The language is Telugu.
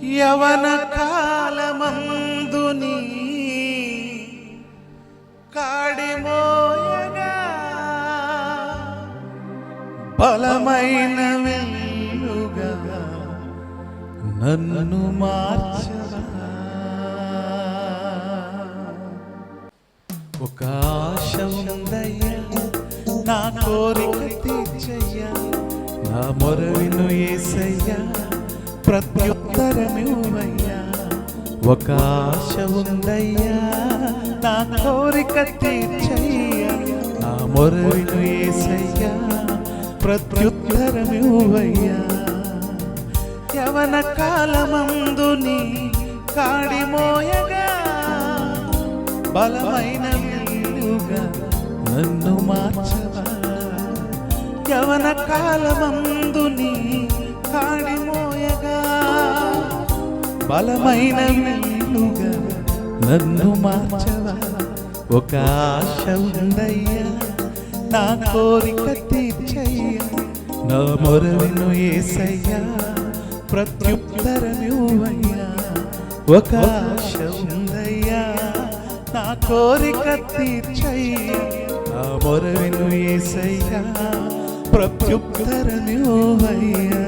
యవన కాలమందుని కాడిమోయగా బలమైన వెలుగా నన్ను మార్చవా. ఒక ఆశ ఉందయ్యా, నా కోరిక తీర్చయ్యా, నా మొరవిను యేసయ్యా, ప్రత్యుత్తరమివ్వయ్యా. ఒక ఆశ ఉందయ్యా, నా కోరిక తీర్చయ్యా, నా మొరవిను యేసయ్యా, ప్రత్యుత్తరమివ్వయ్యా. యవన కాలమందుని కాడిమోయగా బలమైన వెలుగా నన్ను మార్చవా. యవన కాలమందుని కాడిమోయగా బలమైన వెలుగా నన్ను మార్చవా. ఒక ఆశ ఉందయ్యా, నా కోరిక తీర్చయ్యా, నా మొరవిను యేసయ్యా, ప్రత్యుత్తరమివ్వయ్యా. ఒక ఆశ ఉందయ్యా, నా కోరిక తీర్చయ్యా, నా మొరవిను యేసయ్యా, ప్రత్యుత్తరమివ్వయ్యా.